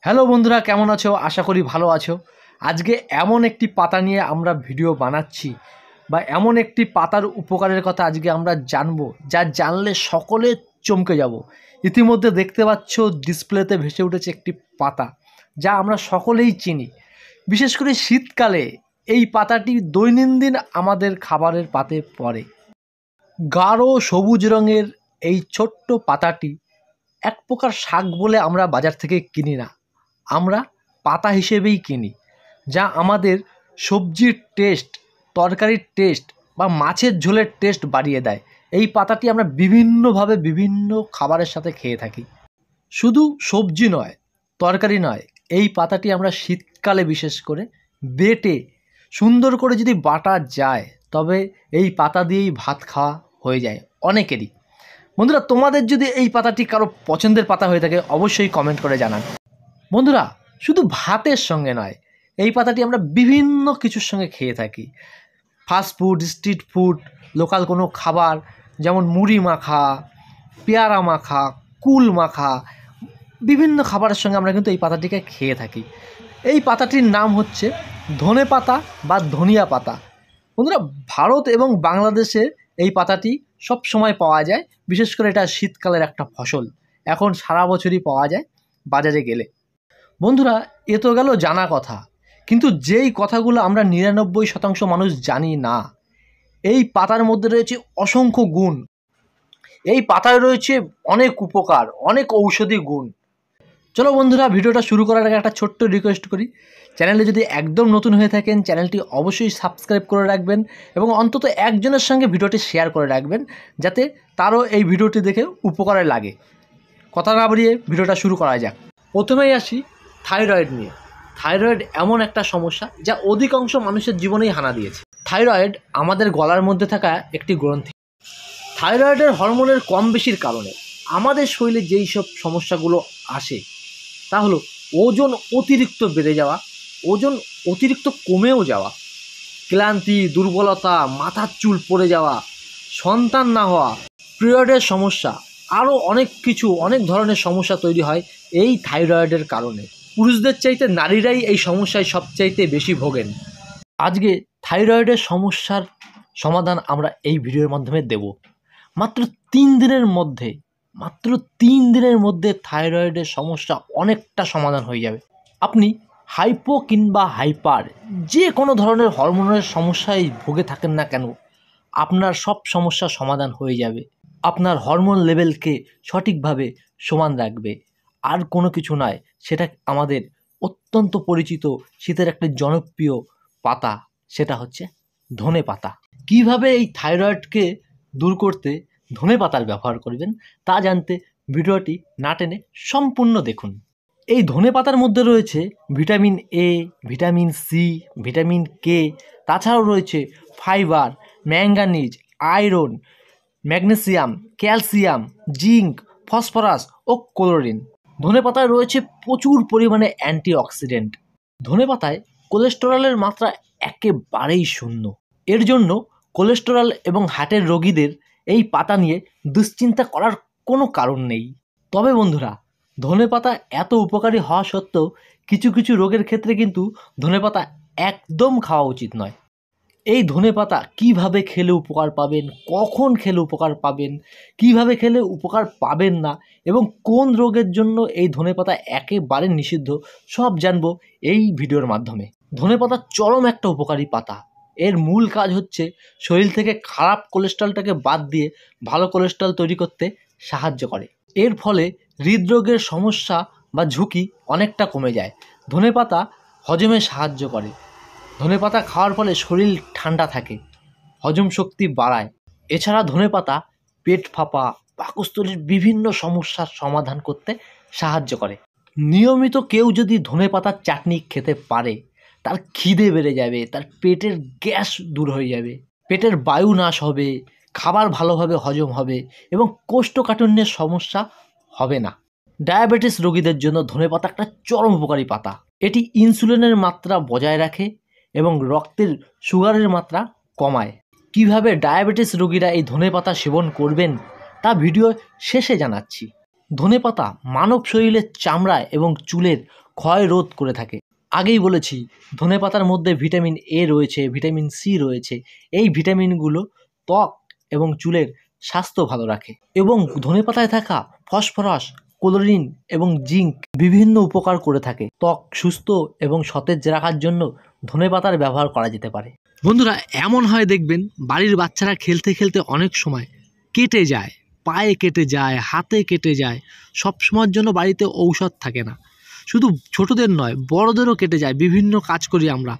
Hello বন্ধুরা, কেমন আছো? আশা করি ভালো আছো। আজকে এমন একটি পাতা নিয়ে আমরা ভিডিও বানাচ্ছি বা এমন একটি পাতার উপকারের কথা আজকে আমরা জানবো, যা জানলে সকলে চমকে যাব। ইতিমধ্যে দেখতে পাচ্ছ ডিসপ্লেতে ভেসে উঠেছে একটি পাতা, যা আমরা সকলেই চিনি। বিশেষ করে শীতকালে এই পাতাটি দৈনন্দিন আমাদের খাবারের পাতে পড়ে। গাঢ় সবুজ রঙের এই ছোট্ট পাতাটি এক প্রকার শাক বলে আমরা বাজার থেকে কিনি না, আমরা পাতা হিসেবেই কিনি, যা আমাদের সবজির টেস্ট, তরকারির টেস্ট বা মাছের ঝোলের টেস্ট বাড়িয়ে দেয়। এই পাতাটি আমরা বিভিন্নভাবে বিভিন্ন খাবারের সাথে খেয়ে থাকি। শুধু সবজি নয়, তরকারি নয়, এই পাতাটি আমরা শীতকালে বিশেষ করে বেটে সুন্দর করে যদি বাটা যায়, তবে এই পাতা দিয়েই ভাত খাওয়া হয়ে যায় অনেকেরই। বন্ধুরা, তোমাদের যদি এই পাতাটি কারো পছন্দের পাতা হয়ে থাকে অবশ্যই কমেন্ট করে জানান। বন্ধুরা, শুধু ভাতের সঙ্গে নয়, এই পাতাটি আমরা বিভিন্ন কিছুর সঙ্গে খেয়ে থাকি। Fast food, street food, local কোনো খাবার যেমন মুড়ি মাখা, পেয়ারা মাখা, কুল মাখা, বিভিন্ন খাবারের সঙ্গে আমরা কিন্তু এই পাতাটিকে খেয়ে থাকি। এই পাতাটির নাম হচ্ছে ধনে পাতা বা ধনিয়া পাতা। বন্ধুরা, ভারত এবং বাংলাদেশে এই পাতাটি সব সময় পাওয়া যায়। বিশেষ করে এটা শীতকালের একটা ফসল, এখন সারা বছরই পাওয়া যায় বাজারে গেলে। বন্ধুরা, এ তো গেল জানা কথা, কিন্তু যেই কথাগুলো আমরা 99% মানুষ জানি না, এই পাতার মধ্যে রয়েছে অসংখ্য গুণ। এই পাতায় রয়েছে অনেক উপকার, অনেক ঔষধি গুণ। চলো বন্ধুরা, ভিডিওটা শুরু করার আগে একটা ছোট্ট রিকোয়েস্ট করি। চ্যানেলে যদি একদম নতুন হয়ে থাকেন, চ্যানেলটি অবশ্যই সাবস্ক্রাইব করে রাখবেন এবং অন্তত একজনের সঙ্গে ভিডিওটি শেয়ার করে রাখবেন, যাতে তারও এই ভিডিওটি দেখে উপকারে লাগে। কথা না বাড়িয়ে ভিডিওটা শুরু করা যাক। প্রথমেই আসি থাইরয়েড নিয়ে। থাইরয়েড এমন একটা সমস্যা যা অধিকাংশ মানুষের জীবনেই হানা দিয়েছে। থাইরয়েড আমাদের গলার মধ্যে থাকা একটি গ্রন্থি। থাইরয়েডের হরমোনের কম বেশির কারণে আমাদের শরীরে যেই সব সমস্যাগুলো আসে, তা হলো ওজন অতিরিক্ত বেড়ে যাওয়া, ওজন অতিরিক্ত কমেও যাওয়া, ক্লান্তি, দুর্বলতা, মাথার চুল পড়ে যাওয়া, সন্তান না হওয়া, পিরিয়ডের সমস্যা, আরও অনেক কিছু, অনেক ধরনের সমস্যা তৈরি হয় এই থাইরয়েডের কারণে। পুরুষদের চাইতে নারীরাই এই সমস্যায় সবচাইতে বেশি ভোগেন। আজকে থাইরয়েডের সমস্যার সমাধান আমরা এই ভিডিওর মাধ্যমে দেব। মাত্র 3 দিনের মধ্যে, মাত্র 3 দিনের মধ্যে থাইরয়েডের সমস্যা অনেকটা সমাধান হয়ে যাবে। আপনি হাইপো কিংবা হাইপার যে কোনো ধরনের হরমোনের সমস্যায় ভুগে থাকেন না কেন, আপনার সব সমস্যার সমাধান হয়ে যাবে। আপনার হরমোন লেভেলকে সঠিকভাবে সমান রাখবে। আর কোনো কিছু নয়, সেটা আমাদের অত্যন্ত পরিচিত শীতের একটা জনপ্রিয় পাতা, সেটা হচ্ছে ধনে পাতা। কীভাবে এই থাইরয়েডকে দূর করতে ধনে পাতার ব্যবহার করবেন তা জানতে ভিডিওটি না টেনে সম্পূর্ণ দেখুন। এই ধনে পাতার মধ্যে রয়েছে vitamin A, vitamin C, vitamin K, তাছাড়াও রয়েছে fibre, manganese, iron, magnesium, calcium, zinc, phosphorus ও ক্লোরিন। ধনেপাতায় রয়েছে প্রচুর পরিমাণে অ্যান্টিঅক্সিডেন্ট। ধনেপাতায় কোলেস্টেরলের মাত্রা একেবারেই শূন্য। এর জন্য কোলেস্টেরল এবং হার্টের রোগীদের এই পাতা নিয়ে দুশ্চিন্তা করার কোনো কারণ নেই। তবে বন্ধুরা, ধনেপাতা এত উপকারী হওয়া সত্ত্বেও কিছু কিছু রোগের ক্ষেত্রে কিন্তু ধনেপাতা একদম খাওয়া উচিত নয়। এই ধনেপাতা কিভাবে খেলে উপকার পাবেন, কখন খেলে উপকার পাবেন, কিভাবে খেলে উপকার পাবেন না, এবং কোন রোগের জন্য এই ধনেপাতা একেবারে নিষিদ্ধ, সব জানবো এই ভিডিওর মাধ্যমে। ধনেপাতা চরম একটা উপকারী পাতা। এর মূল কাজ হচ্ছে শরীর থেকে খারাপ কোলেস্ট্রলটাকে বাদ দিয়ে ভালো কোলেস্ট্রল তৈরি করতে সাহায্য করে। এর ফলে হৃদরোগের সমস্যা বা ঝুঁকি অনেকটা কমে যায়। ধনেপাতা হজমে সাহায্য করে। ধনেপাতা খাওয়ার ফলে শরীর ঠান্ডা থাকে, হজম শক্তি বাড়ায়। এছাড়া ধনেপাতা পেট ফাঁপা, পাকস্থলীর বিভিন্ন সমস্যার সমাধান করতে সাহায্য করে। নিয়মিত কেউ যদি ধনেপাতার চাটনি খেতে পারে, তার খিদে বেড়ে যাবে, তার পেটের গ্যাস দূর হয়ে যাবে, পেটের বায়ু নাশ হবে, খাবার ভালোভাবে হজম হবে এবং কোষ্ঠকাঠিন্যের সমস্যা হবে না। ডায়াবেটিস রোগীদের জন্য ধনেপাতা একটা চরম উপকারী পাতা। এটি ইনসুলিনের মাত্রা বজায় রাখে এবং রক্তের সুগারের মাত্রা কমায়। কিভাবে ডায়াবেটিস রোগীরা এই ধনেপাতা সেবন করবেন তা ভিডিও শেষে জানাচ্ছি। ধনেপাতা মানব শরীরের চামড়া এবং চুলের ক্ষয় রোধ করে থাকে। আগেই বলেছি ধনেপাতার মধ্যে ভিটামিন এ রয়েছে, ভিটামিন সি রয়েছে। এই ভিটামিনগুলো ত্বক এবং চুলের স্বাস্থ্য ভালো রাখে এবং ধনেপাতায় থাকা ফসফরাস, ক্লোরিন এবং জিঙ্ক বিভিন্ন উপকার করে থাকে। ত্বক সুস্থ এবং সতেজ রাখার জন্য ধনেপাতার ব্যবহার করা যেতে পারে। বন্ধুরা, এমন হয় দেখবেন বাড়ির বাচ্চারা খেলতে খেলতে অনেক সময় কেটে যায়, পায়ে কেটে যায়, হাতে কেটে যায়। সব সময়ের জন্য বাড়িতে ঔষধ থাকে না। শুধু ছোটদের নয়, বড়দেরও কেটে যায়। বিভিন্ন কাজ করি আমরা,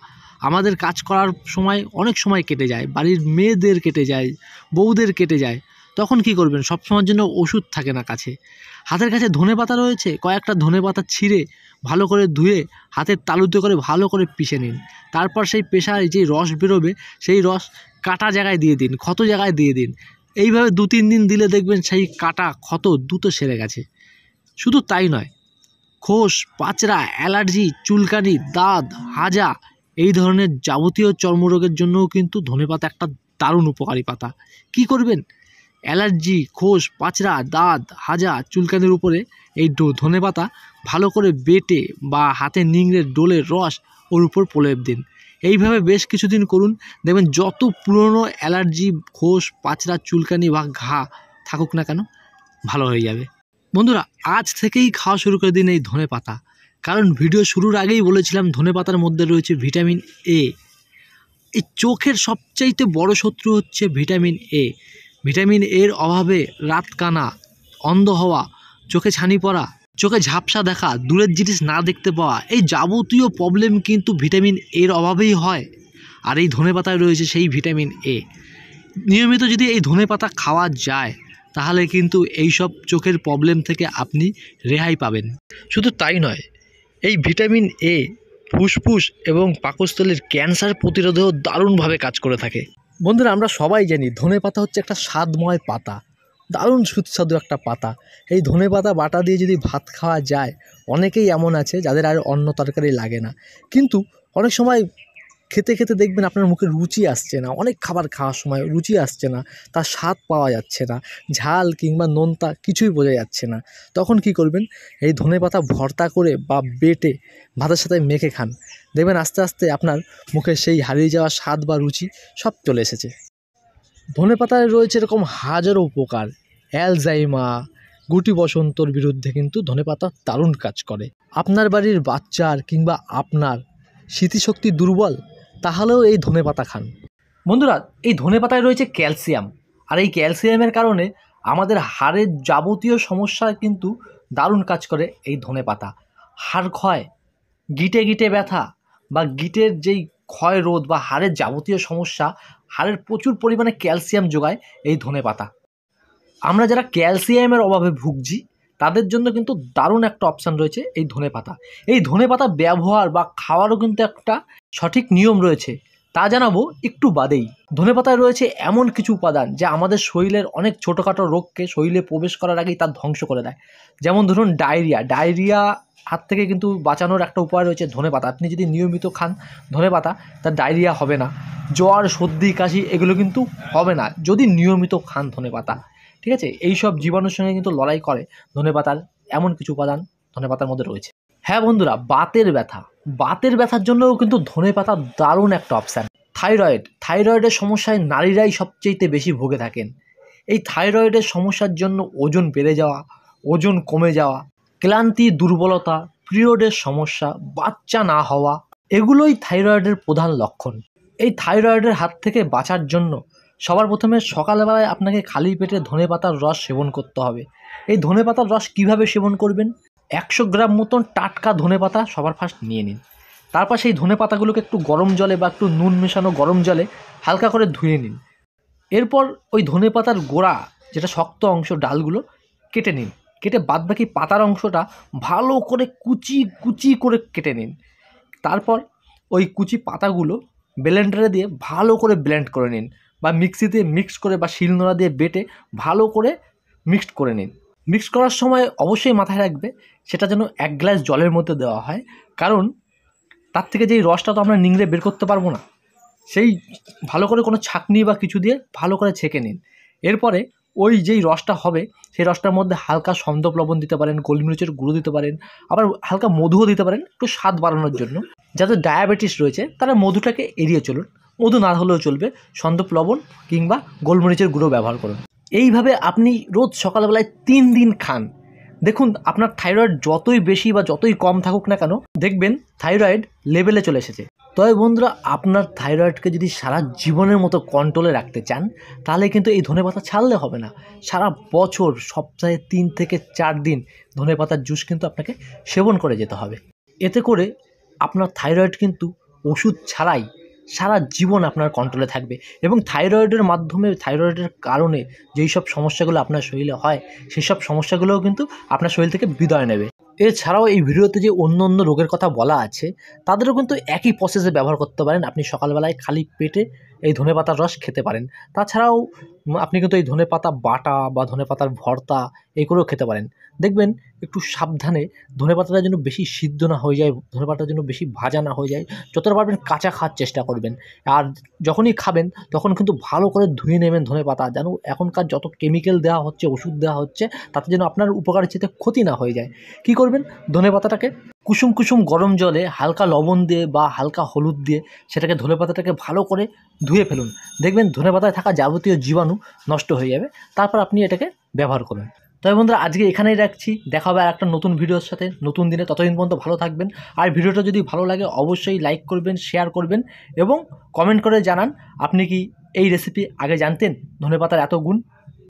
আমাদের কাজ করার সময় অনেক সময় কেটে যায়, বাড়ির মেয়েদের কেটে যায়, বউদের কেটে যায়। তখন কি করবেন? সব সময়ের জন্য ওষুধ থাকে না কাছে। হাতের কাছে ধনেপাতা রয়েছে, কয়েকটা ধনেপাতা ছিঁড়ে ভালো করে ধুয়ে হাতের তালুতে করে ভালো করে পিষে নিন। তারপর সেই পেশায় যে রস বেরোবে সেই রস কাটা জায়গায় দিয়ে দিন, ক্ষত জায়গায় দিয়ে দিন। এইভাবে 2-3 দিন দিলে দেখবেন সেই কাটা ক্ষত দ্রুত সেরে গেছে। শুধু তাই নয়, খোস, পাচড়া, অ্যালার্জি, চুলকানি, দাঁত, হাজা এই ধরনের যাবতীয় চর্মরোগের জন্যও কিন্তু ধনেপাতা একটা দারুণ উপকারী পাতা। কি করবেন? অ্যালার্জি, খোস, পাচড়া, দাঁত, হাজা, চুলকানির উপরে এই ধনেপাতা ভালো করে বেটে বা হাতে নিংড়ে ডোলে রস ওর উপর প্রলেপ দিন। এইভাবে বেশ কিছুদিন করুন, দেখবেন যত পুরনো অ্যালার্জি, খোস, পাচড়া, চুলকানি বা ঘা থাকুক না কেন ভালো হয়ে যাবে। বন্ধুরা, আজ থেকেই খাওয়া শুরু করে দিন এই ধনেপাতা। কারণ ভিডিও শুরুর আগেই বলেছিলাম ধনেপাতার মধ্যে রয়েছে ভিটামিন এ। এই চোখের সবচাইতে বড় শত্রু হচ্ছে ভিটামিন এ। ভিটামিন এর অভাবে রাত কানা, অন্ধ হওয়া, চোখে ছানি পড়া, চোখে ঝাপসা দেখা, দূরের জিনিস না দেখতে পাওয়া, এই যাবতীয় প্রবলেম কিন্তু ভিটামিন এর অভাবেই হয়। আর এই ধনেপাতায় রয়েছে সেই ভিটামিন এ। নিয়মিত যদি এই ধনেপাতা খাওয়া যায় তাহলে কিন্তু এইসব চোখের প্রবলেম থেকে আপনি রেহাই পাবেন। শুধু তাই নয়, এই ভিটামিন এ ফুসফুস এবং পাকস্থলীর ক্যান্সার প্রতিরোধেও দারুণভাবে কাজ করে থাকে। বন্ধুরা, আমরা সবাই জানি ধনেপাতা হচ্ছে একটা স্বাদময় পাতা, দারুণ সুস্বাদু একটা পাতা। এই ধনেপাতা বাটা দিয়ে যদি ভাত খাওয়া যায়, অনেকেই এমন আছে যাদের আর অন্য তরকারি লাগে না, কিন্তু অনেক সময় খেতে খেতে দেখবেন আপনার মুখে রুচি আসছে না, অনেক খাবার খাওয়ার সময় রুচি আসছে না, তার স্বাদ পাওয়া যাচ্ছে না, ঝাল কিংবা নোনতা কিছুই বোঝা যাচ্ছে না। তখন কি করবেন? এই ধনেপাতা ভর্তা করে বা বেটে ভাতের সাথে মেখে খান, দেখবেন আস্তে আস্তে আপনার মুখে সেই হারিয়ে যাওয়া স্বাদ বা রুচি সব চলে এসেছে। ধনেপাতায় রয়েছে এরকম হাজারো উপকার। অ্যালজাইমার, গুটি বসন্তর বিরুদ্ধে কিন্তু ধনেপাতা দারুণ কাজ করে। আপনার বাড়ির বাচ্চার কিংবা আপনার স্মৃতিশক্তি দুর্বল, তাহলেও এই ধনেপাতা খান। বন্ধুরা, এই ধনেপাতায় রয়েছে ক্যালসিয়াম, আর এই ক্যালসিয়ামের কারণে আমাদের হাড়ের যাবতীয় সমস্যায় কিন্তু দারুণ কাজ করে এই ধনেপাতা। হাড় ক্ষয়, গিটে গিটে ব্যথা বা গিটের যেই ক্ষয় রোধ বা হাড়ের যাবতীয় সমস্যা, হাড়ের প্রচুর পরিমাণে ক্যালসিয়াম যোগায় এই ধনেপাতা। আমরা যারা ক্যালসিয়ামের অভাবে ভুগছি তাদের জন্য কিন্তু দারুণ একটা অপশান রয়েছে এই ধনেপাতা। এই ধনেপাতা ব্যবহার বা খাওয়ারও কিন্তু একটা সঠিক নিয়ম রয়েছে, তা জানাবো একটু বাদেই। ধনেপাতায় রয়েছে এমন কিছু উপাদান যা আমাদের শরীরের অনেক ছোটোখাটো রোগকে শরীরে প্রবেশ করার আগেই তার ধ্বংস করে দেয়। যেমন ধরুন ডায়রিয়া হাত থেকে কিন্তু বাঁচানোর একটা উপায় রয়েছে ধনেপাতা। আপনি যদি নিয়মিত খান ধনেপাতা, তার ডায়রিয়া হবে না, জ্বর, সর্দি, কাশি এগুলো কিন্তু হবে না যদি নিয়মিত খান ধনেপাতা। ঠিক আছে, এই সব জীবাণুর সঙ্গে কিন্তু লড়াই করে ধনেপাতার এমন কিছু উপাদান ধনেপাতার মধ্যে রয়েছে। হ্যাঁ বন্ধুরা, বাতের ব্যথার জন্যও কিন্তু ধনেপাতা দারুণ একটা অপশান। থাইরয়েডের সমস্যায় নারীরাই সবচেয়ে বেশি ভুগে থাকেন। এই থাইরয়েডের সমস্যার জন্য ওজন বেড়ে যাওয়া, ওজন কমে যাওয়া, ক্লান্তি, দুর্বলতা, পিরিয়ডের সমস্যা, বাচ্চা না হওয়া, এগুলোই থাইরয়েডের প্রধান লক্ষণ। এই থাইরয়েডের হাত থেকে বাঁচার জন্য সবার প্রথমে সকালবেলায় আপনাকে খালি পেটে ধনেপাতার রস সেবন করতে হবে। এই ধনেপাতার রস কিভাবে সেবন করবেন? 100 গ্রাম মতন টাটকা ধনেপাতা সবার ফার্স্ট নিয়ে নিন। তারপর সেই ধনেপাতাগুলোকে একটু গরম জলে বা একটু নুন মেশানো গরম জলে হালকা করে ধুয়ে নিন। এরপর ওই ধনেপাতার গোড়া, যেটা শক্ত অংশ, ডালগুলো কেটে নিন। কেটে বাদবাকি পাতার অংশটা ভালো করে কুচি কুচি করে কেটে নিন। তারপর ওই কুচি পাতাগুলো ব্লেন্ডারে দিয়ে ভালো করে ব্লেন্ড করে নিন, বা মিক্সিতে মিক্স করে বা শিলনোড়া দিয়ে বেটে ভালো করে মিক্সড করে নিন। মিক্স করার সময় অবশ্যই মাথায় রাখবে সেটা যেন 1 গ্লাস জলের মধ্যে দেওয়া হয়, কারণ তার থেকে যেই রসটা তো আমরা নিংড়ে বের করতে পারবো না, সেই ভালো করে কোনো ছাঁকনি বা কিছু দিয়ে ভালো করে ছেঁকে নিন। এরপরে ওই যেই রসটা হবে সেই রসটার মধ্যে হালকা সন্দক লবণ দিতে পারেন, গোলমরিচের গুঁড়ো দিতে পারেন, আবার হালকা মধুও দিতে পারেন একটু স্বাদ বাড়ানোর জন্য। যাদের ডায়াবেটিস রয়েছে তারা মধুটাকে এড়িয়ে চলুন, মধু না হলেও চলবে, সন্দক লবণ কিংবা গোলমরিচের গুঁড়ো ব্যবহার করুন। এইভাবে আপনি রোজ সকালবেলায় 3 দিন খান। দেখুন আপনার থাইরয়েড যতই বেশি বা যতই কম থাকুক না কেন, দেখবেন থাইরয়েড লেভেলে চলে এসেছে। তবে বন্ধুরা, আপনার থাইরয়েডকে যদি সারা জীবনের মতো কন্ট্রোলে রাখতে চান তাহলে কিন্তু এই ধনেপাতা ছাড়লে হবে না। সারা বছর সপ্তাহে 3 থেকে 4 দিন ধনেপাতার জুস কিন্তু আপনাকে সেবন করে যেতে হবে। এতে করে আপনার থাইরয়েড কিন্তু ওষুধ ছাড়াই সারা জীবন আপনার কন্ট্রোলে থাকবে এবং থাইরয়েডের মাধ্যমে, থাইরয়েডের কারণে যেই সব সমস্যাগুলো আপনার শরীরে হয় সেই সব সমস্যাগুলোও কিন্তু আপনার শরীর থেকে বিদায় নেবে। এছাড়াও এই ভিডিওতে যে অন্য অন্য রোগের কথা বলা আছে তাদেরও কিন্তু একই প্রসেসে ব্যবহার করতে পারেন। আপনি সকালবেলায় খালি পেটে এই ধনেপাতার রস খেতে পারেন। তাছাড়াও আপনি কিন্তু এই ধনেপাতা বাটা বা ধনেপাতার ভর্তা এই করেও খেতে পারেন। দেখবেন একটু সাবধানে, ধনেপাতাটা যেন বেশি সিদ্ধ না হয়ে যায়, ধনেপাতাটা যেন বেশি ভাজা না হয়ে যায়, যতটা পারবেন কাঁচা খাওয়ার চেষ্টা করবেন। আর যখনই খাবেন তখন কিন্তু ভালো করে ধুয়ে নেবেন ধনেপাতা, যেন এখনকার যত কেমিক্যাল দেওয়া হচ্ছে, ওষুধ দেওয়া হচ্ছে, তাতে যেন আপনার উপকারের চেয়ে ক্ষতি না হয়ে যায়। কী করবেন, ধনেপাতাটাকে কুসুম কুসুম গরম জলে হালকা লবণ দিয়ে বা হালকা হলুদ দিয়ে সেটাকে, ধনেপাতাটাকে ভালো করে ধুয়ে ফেলুন। দেখবেন ধনেপাতায় থাকা যাবতীয় জীবাণু নষ্ট হয়ে যাবে। তারপর আপনি এটাকে ব্যবহার করুন। তবে বন্ধুরা, আজকে এখানেই রাখছি। দেখা হবে আর একটা নতুন ভিডিওর সাথে নতুন দিনে। ততদিন পর্যন্ত ভালো থাকবেন। আর ভিডিওটা যদি ভালো লাগে অবশ্যই লাইক করবেন, শেয়ার করবেন এবং কমেন্ট করে জানান আপনি কি এই রেসিপি আগে জানতেন ধনেপাতার এত গুণ।